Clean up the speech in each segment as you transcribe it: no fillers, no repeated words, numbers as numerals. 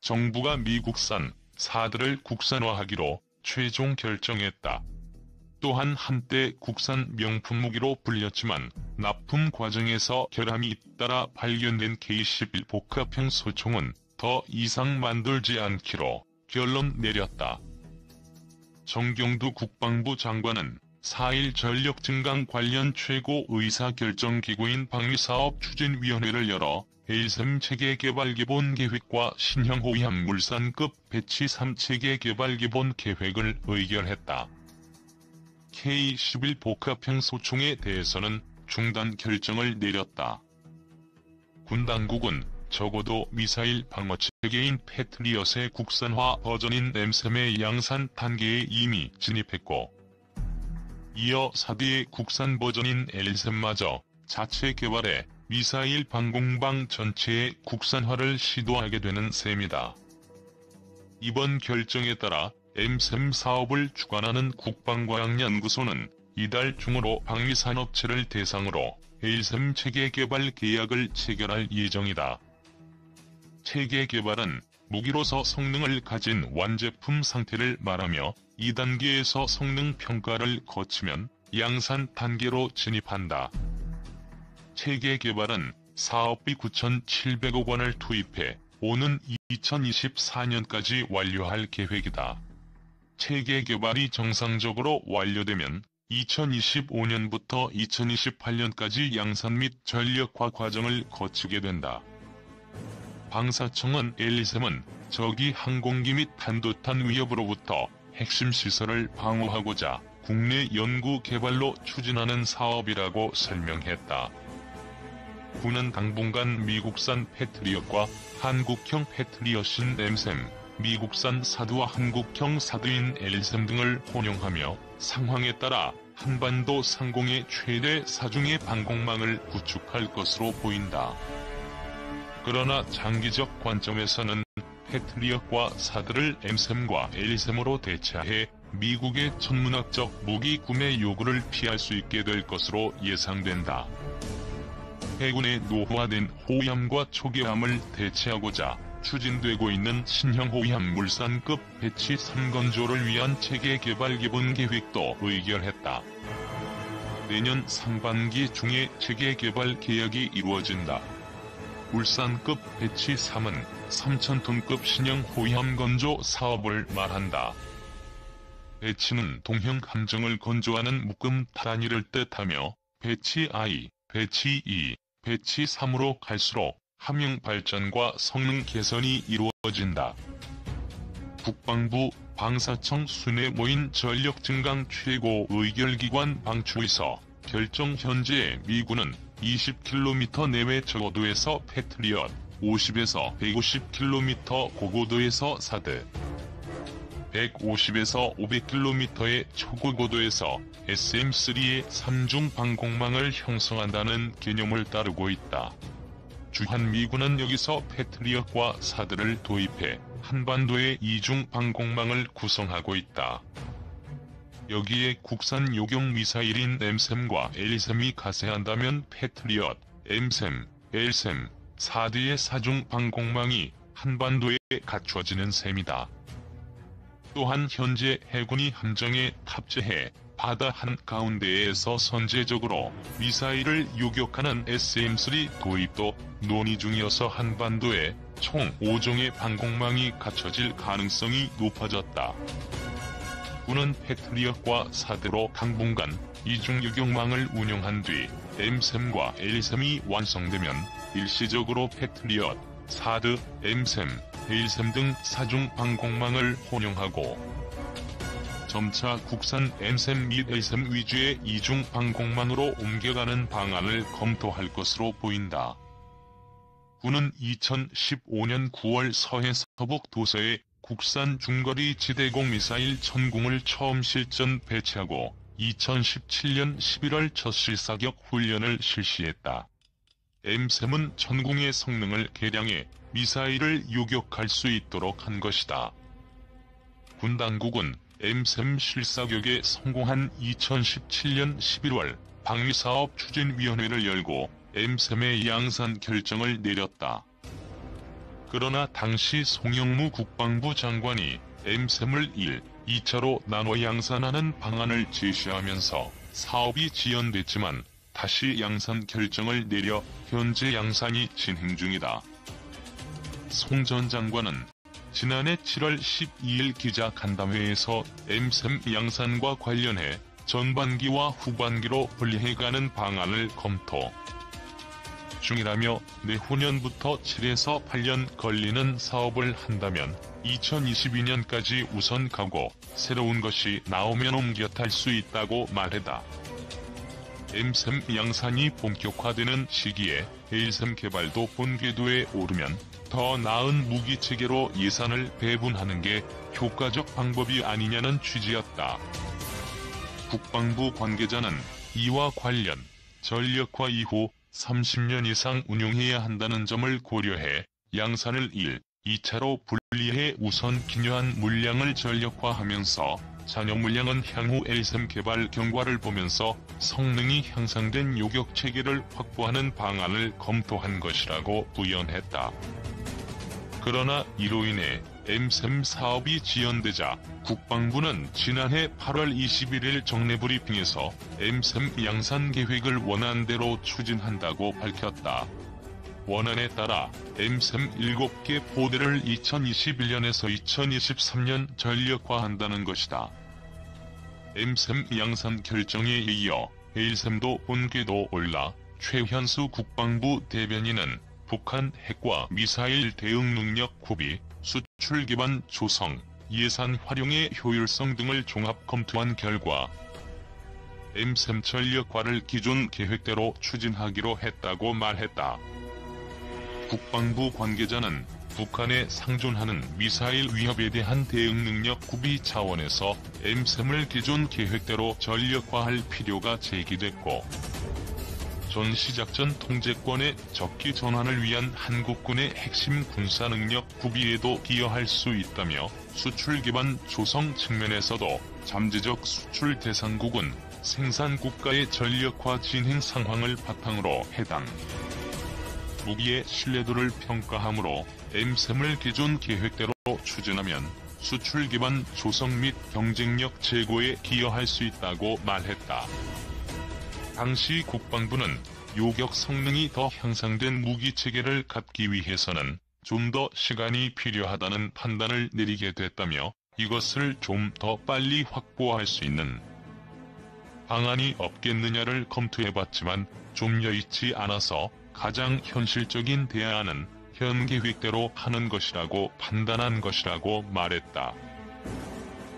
정부가 미국산 사드를 국산화하기로 최종 결정했다. 또한 한때 국산 명품 무기로 불렸지만 납품 과정에서 결함이 잇따라 발견된 K11 복합형 소총은 더 이상 만들지 않기로 결론 내렸다. 정경두 국방부 장관은 4일 전력 증강 관련 최고 의사결정기구인 방위사업추진위원회를 열어 헬셈 체계 개발 기본 계획과 신형 호위함 물산급 배치 3체계 개발 기본 계획을 의결했다. K11 복합형 소총에 대해서는 중단 결정을 내렸다. 군 당국은 적어도 미사일 방어 체계인 패트리엇의 국산화 버전인 M3의 양산 단계에 이미 진입했고, 이어 사드의 국산 버전인 L3마저 자체 개발해 미사일 방공방 전체의 국산화를 시도하게 되는 셈이다. 이번 결정에 따라 M3 사업을 주관하는 국방과학연구소는 이달 중으로 방위산업체를 대상으로 L3 체계 개발 계약을 체결할 예정이다. 체계 개발은 무기로서 성능을 가진 완제품 상태를 말하며 2단계에서 성능 평가를 거치면 양산 단계로 진입한다. 체계 개발은 사업비 9,700억 원을 투입해 오는 2024년까지 완료할 계획이다. 체계 개발이 정상적으로 완료되면 2025년부터 2028년까지 양산 및 전력화 과정을 거치게 된다. 방사청은 L3은 적이 항공기 및 탄도탄 위협으로부터 핵심 시설을 방어하고자 국내 연구 개발로 추진하는 사업이라고 설명했다. 군은 당분간 미국산 패트리엇과 한국형 패트리엇인 M3, 미국산 사드와 한국형 사드인 L3 등을 혼용하며 상황에 따라 한반도 상공의 최대 사중의 방공망을 구축할 것으로 보인다. 그러나 장기적 관점에서는 패트리엇과 사드를 M3과 L3으로 대체해 미국의 천문학적 무기 구매 요구를 피할 수 있게 될 것으로 예상된다. 해군의 노후화된 호위함과 초계함을 대체하고자 추진되고 있는 신형 호위함 물산급 배치 3건조를 위한 체계 개발 기본 계획도 의결했다. 내년 상반기 중에 체계 개발 계약이 이루어진다. 물산급 배치 3은 3,000톤급 신형 호위함 건조 사업을 말한다. 배치는 동형 함정을 건조하는 묶음 단위를 뜻하며 배치 I, 배치 2, 배치 3으로 갈수록 함형 발전과 성능 개선이 이루어진다. 국방부 방사청 순회 모인 전력 증강 최고 의결기관 방추에서 결정 현재 미군은 20km 내외 저고도에서 패트리엇, 50에서 150km 고고도에서 사드, 150에서 500km의 초고고도에서 SM3의 3중 방공망을 형성한다는 개념을 따르고 있다. 주한미군은 여기서 패트리엇과 사드를 도입해 한반도의 2중 방공망을 구성하고 있다. 여기에 국산 요격 미사일인 M3과 L3이 가세한다면 패트리엇, M3, L3, 사드의 4중 방공망이 한반도에 갖춰지는 셈이다. 또한 현재 해군이 함정에 탑재해 바다 한가운데에서 선제적으로 미사일을 요격하는 SM3 도입도 논의 중이어서 한반도에 총 5종의 방공망이 갖춰질 가능성이 높아졌다. 군은 패트리엇과 사드로 당분간 2중 요격망을 운영한 뒤 M3과 L3이 완성되면 일시적으로 패트리엇, 사드, M3, L3 등 4중 방공망을 혼용하고 점차 국산 M3 및 L3 위주의 2중 방공망으로 옮겨가는 방안을 검토할 것으로 보인다. 군은 2015년 9월 서해 서북 도서에 국산 중거리 지대공 미사일 천궁을 처음 실전 배치하고 2017년 11월 첫 실사격 훈련을 실시했다. M3은 천궁의 성능을 개량해 미사일을 요격할 수 있도록 한 것이다. 군 당국은 M3 실사격에 성공한 2017년 11월 방위사업추진위원회를 열고 M3의 양산 결정을 내렸다. 그러나 당시 송영무 국방부 장관이 M3을 1, 2차로 나눠 양산하는 방안을 제시하면서 사업이 지연됐지만 다시 양산 결정을 내려 현재 양산이 진행 중이다. 송 전 장관은 지난해 7월 12일 기자간담회에서 M3 양산과 관련해 전반기와 후반기로 분리해가는 방안을 검토 중이라며 내후년부터 7에서 8년 걸리는 사업을 한다면 2022년까지 우선 가고 새로운 것이 나오면 옮겨 탈 수 있다고 말했다. M3 양산이 본격화되는 시기에 A3 개발도 본궤도에 오르면 더 나은 무기체계로 예산을 배분하는 게 효과적 방법이 아니냐는 취지였다. 국방부 관계자는 이와 관련 전력화 이후 30년 이상 운용해야 한다는 점을 고려해 양산을 1, 2차로 분리해 우선 기여한 물량을 전력화하면서 잔여 물량은 향후 A3 개발 경과를 보면서 성능이 향상된 요격체계를 확보하는 방안을 검토한 것이라고 부연했다. 그러나 이로 인해 M3 사업이 지연되자 국방부는 지난해 8월 21일 정례브리핑에서 M3 양산 계획을 원안대로 추진한다고 밝혔다. 원안에 따라 M3 7개 포대를 2021년에서 2023년 전력화한다는 것이다. M3 양산 결정에 이어 A3도 본궤도 올라 최현수 국방부 대변인은 북한 핵과 미사일 대응 능력 구비, 수출 기반 조성, 예산 활용의 효율성 등을 종합 검토한 결과 M3 전력화를 기존 계획대로 추진하기로 했다고 말했다. 국방부 관계자는 북한에 상존하는 미사일 위협에 대한 대응 능력 구비 차원에서 M3을 기존 계획대로 전력화할 필요가 제기됐고 전시작전 통제권의 적기 전환을 위한 한국군의 핵심 군사능력 구비에도 기여할 수 있다며 수출 기반 조성 측면에서도 잠재적 수출 대상국은 생산국가의 전력화 진행 상황을 바탕으로 해당 무기의 신뢰도를 평가하므로 M3을 기존 계획대로 추진하면 수출 기반 조성 및 경쟁력 제고에 기여할 수 있다고 말했다. 당시 국방부는 요격 성능이 더 향상된 무기체계를 갖기 위해서는 좀 더 시간이 필요하다는 판단을 내리게 됐다며 이것을 좀 더 빨리 확보할 수 있는 방안이 없겠느냐를 검토해봤지만 좀 여의치 않아서 가장 현실적인 대안은 현 계획대로 하는 것이라고 판단한 것이라고 말했다.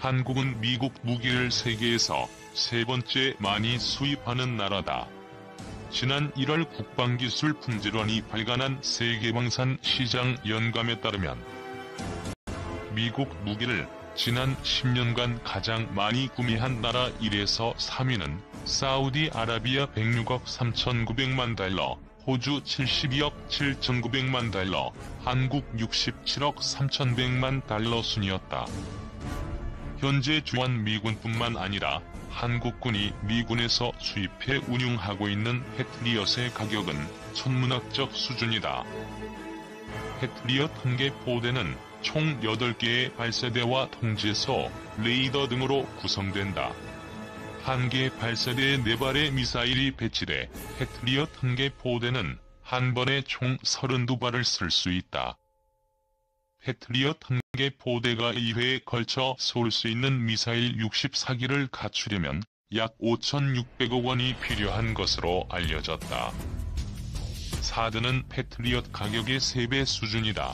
한국은 미국 무기를 세계에서 세 번째 많이 수입하는 나라다. 지난 1월 국방기술품질원이 발간한 세계방산 시장 연감에 따르면 미국 무기를 지난 10년간 가장 많이 구매한 나라 1에서 3위는 사우디아라비아 106억 3,900만 달러, 호주 72억 7,900만 달러, 한국 67억 3,100만 달러 순이었다. 현재 주한 미군뿐만 아니라 한국군이 미군에서 수입해 운용하고 있는 패트리엇의 가격은 천문학적 수준이다. 패트리엇 한 개 포대는 총 8개의 발사대와 통제소, 레이더 등으로 구성된다. 한 개 발사대에 4발의 미사일이 배치돼 패트리엇 한 개 포대는 한 번에 총 32발을 쓸 수 있다. 패트리엇 한 개 포대가 2회에 걸쳐 쏠 수 있는 미사일 64기를 갖추려면 약 5,600억 원이 필요한 것으로 알려졌다. 사드는 패트리엇 가격의 3배 수준이다.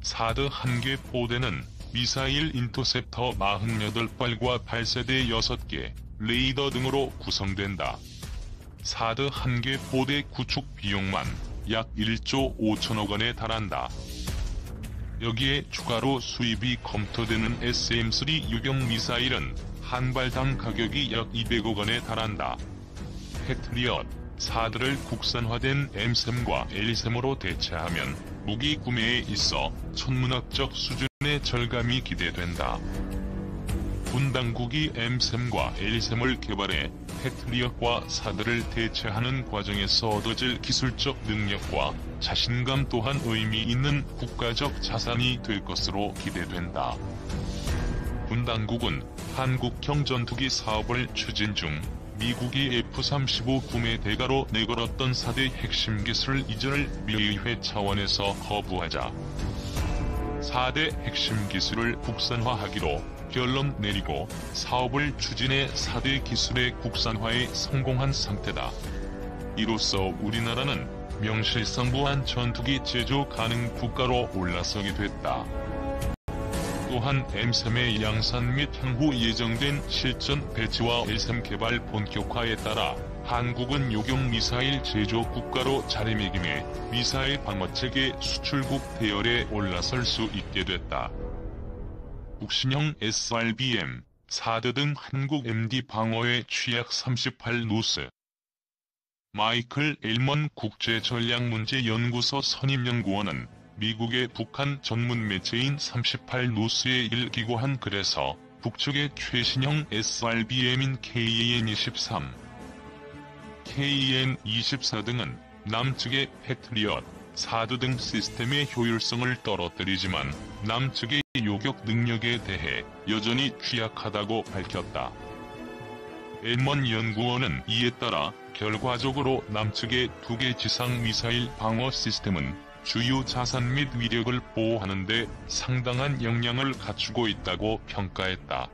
사드 한 개 포대는 미사일 인터셉터 48발과 발사대 6개, 레이더 등으로 구성된다. 사드 한 개 포대 구축 비용만 약 1조 5천억 원에 달한다. 여기에 추가로 수입이 검토되는 SM-3 유경 미사일은 한 발당 가격이 약 200억 원에 달한다. 패트리엇, 사드를 국산화된 M3과 L3으로 대체하면 무기 구매에 있어 천문학적 수준의 절감이 기대된다. 군 당국이 M3과 L3을 개발해 패트리엇과 사드를 대체하는 과정에서 얻어질 기술적 능력과 자신감 또한 의미 있는 국가적 자산이 될 것으로 기대된다. 군 당국은 한국형 전투기 사업을 추진 중 미국이 F-35 구매 대가로 내걸었던 4대 핵심 기술 이전을 미의회 차원에서 거부하자 4대 핵심 기술을 국산화하기로 결론 내리고 사업을 추진해 4대 기술의 국산화에 성공한 상태다. 이로써 우리나라는 명실상부한 전투기 제조 가능 국가로 올라서게 됐다. 또한 M3의 양산 및 향후 예정된 실전 배치와 L3 개발 본격화에 따라 한국은 요격 미사일 제조 국가로 자리매김해 미사일 방어체계 수출국 대열에 올라설 수 있게 됐다. 국신형 SRBM, 4대 등 한국 MD 방어에 취약 38노스. 마이클 엘먼 국제전략문제연구소 선임연구원은 미국의 북한 전문 매체인 38노스에 일기고한 글에서 북측의 최신형 SRBM인 KAN-23, KAN-24 등은 남측의 패트리엇, 4대 등 시스템의 효율성을 떨어뜨리지만 남측의 요격 능력에 대해 여전히 취약하다고 밝혔다. 엘먼 연구원은 이에 따라 결과적으로 남측의 2개 지상 미사일 방어 시스템은 주요 자산 및 위력을 보호하는 데 상당한 역량을 갖추고 있다고 평가했다.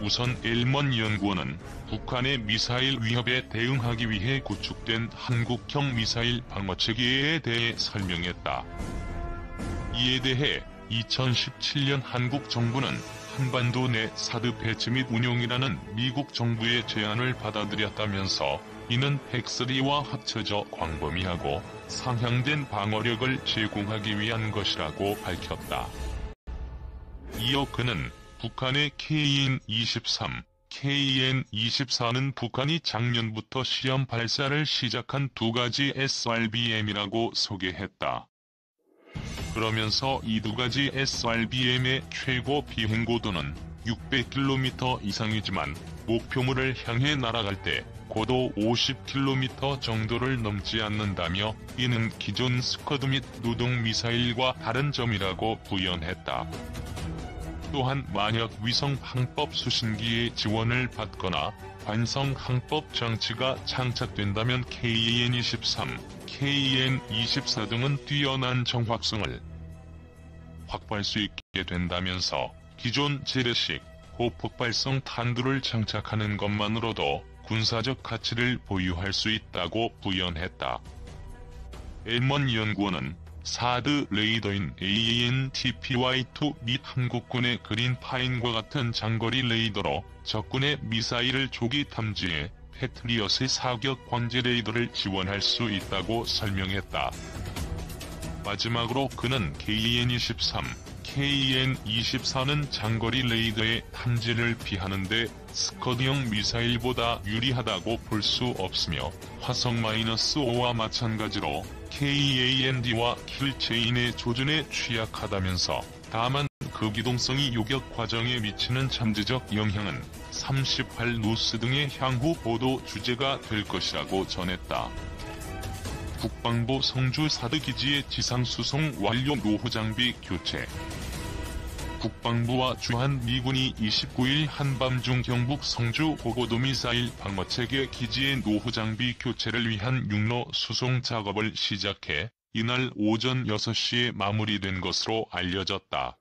우선 엘먼 연구원은 북한의 미사일 위협에 대응하기 위해 구축된 한국형 미사일 방어체계에 대해 설명했다. 이에 대해 2017년 한국 정부는 한반도 내 사드 배치 및 운용이라는 미국 정부의 제안을 받아들였다면서 이는 팩3와 합쳐져 광범위하고 상향된 방어력을 제공하기 위한 것이라고 밝혔다. 이어 그는 북한의 KN-23, KN-24는 북한이 작년부터 시험 발사를 시작한 2가지 SRBM이라고 소개했다. 그러면서 이 2가지 SRBM의 최고 비행고도는 600km 이상이지만 목표물을 향해 날아갈 때 고도 50km 정도를 넘지 않는다며 이는 기존 스커드 및 누동 미사일과 다른 점이라고 부연했다. 또한 만약 위성 항법 수신기의 지원을 받거나 관성 항법 장치가 장착된다면 KAN-23, KAN-24 등은 뛰어난 정확성을 확보할 수 있게 된다면서 기존 재래식 고폭발성 탄두를 장착하는 것만으로도 군사적 가치를 보유할 수 있다고 부연했다. 엘먼 연구원은 4드 레이더인 AAN-TPY-2 및 한국군의 그린파인과 같은 장거리 레이더로 적군의 미사일을 조기 탐지해 패트리엇의 사격 관제 레이더를 지원할 수 있다고 설명했다. 마지막으로 그는 KAN-23, KAN-24는 장거리 레이더의 탐지를 피하는데 스커드형 미사일보다 유리하다고 볼 수 없으며 화성-5와 마찬가지로 KAND와 킬체인의 조준에 취약하다면서 다만 그 기동성이 요격 과정에 미치는 잠재적 영향은 38노스 등의 향후 보도 주제가 될 것이라고 전했다. 국방부 성주 4드 기지의 지상수송 완료 노후 장비 교체. 국방부와 주한미군이 29일 한밤중 경북 성주 고고도 미사일 방어체계 기지의 노후 장비 교체를 위한 육로 수송 작업을 시작해 이날 오전 6시에 마무리된 것으로 알려졌다.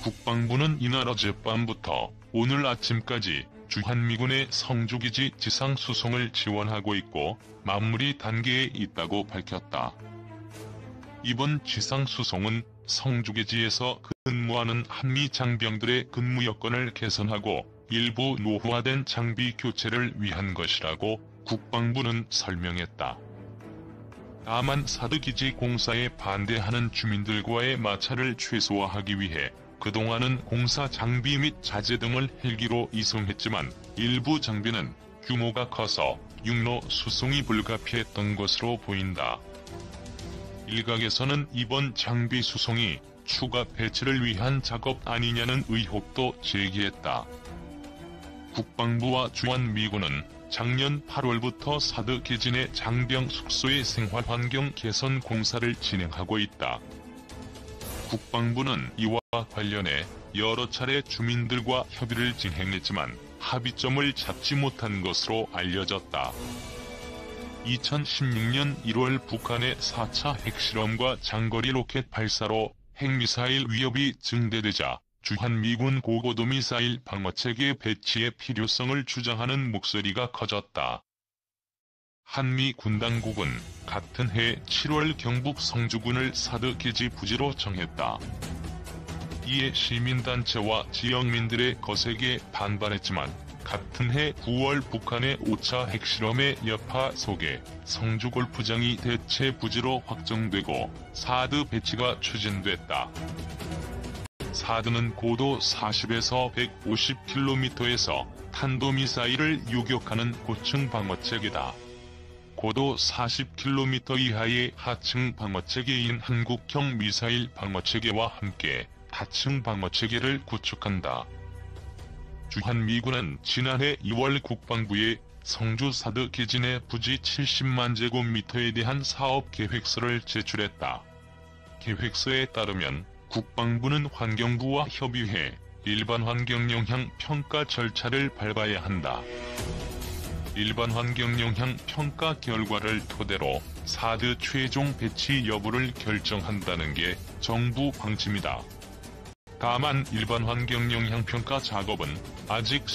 국방부는 이날 어젯밤부터 오늘 아침까지 주한미군의 성주기지 지상수송을 지원하고 있고 마무리 단계에 있다고 밝혔다. 이번 지상수송은 성주기지에서 근무하는 한미 장병들의 근무 여건을 개선하고 일부 노후화된 장비 교체를 위한 것이라고 국방부는 설명했다. 다만 4드 기지 공사에 반대하는 주민들과의 마찰을 최소화하기 위해 그동안은 공사 장비 및 자재 등을 헬기로 이송했지만 일부 장비는 규모가 커서 육로 수송이 불가피했던 것으로 보인다. 일각에서는 이번 장비 수송이 추가 배치를 위한 작업 아니냐는 의혹도 제기했다. 국방부와 주한미군은 작년 8월부터 사드 계진의 장병 숙소의 생활환경 개선 공사를 진행하고 있다. 국방부는 이와 관련해 여러 차례 주민들과 협의를 진행했지만 합의점을 잡지 못한 것으로 알려졌다. 2016년 1월 북한의 4차 핵실험과 장거리 로켓 발사로 핵미사일 위협이 증대되자 주한미군 고고도 미사일 방어체계 배치의 필요성을 주장하는 목소리가 커졌다. 한미 군 당국은 같은 해 7월 경북 성주군을 사드 기지 부지로 정했다. 이에 시민단체와 지역민들의 거세게 반발했지만 같은 해 9월 북한의 5차 핵실험의 여파 속에 성주골프장이 대체 부지로 확정되고 사드 배치가 추진됐다. 사드는 고도 40에서 150km에서 탄도미사일을 유격하는 고층 방어체계다. 고도 40km 이하의 하층 방어체계인 한국형 미사일 방어체계와 함께 하층 방어체계를 구축한다. 주한미군은 지난해 2월 국방부에 성주 사드 계진의 부지 70만 제곱미터에 대한 사업 계획서를 제출했다. 계획서에 따르면 국방부는 환경부와 협의해 일반 환경 영향 평가 절차를 밟아야 한다. 일반 환경 영향 평가 결과를 토대로 사드 최종 배치 여부를 결정한다는 게 정부 방침이다. 다만 일반 환경 영향 평가 작업은 아직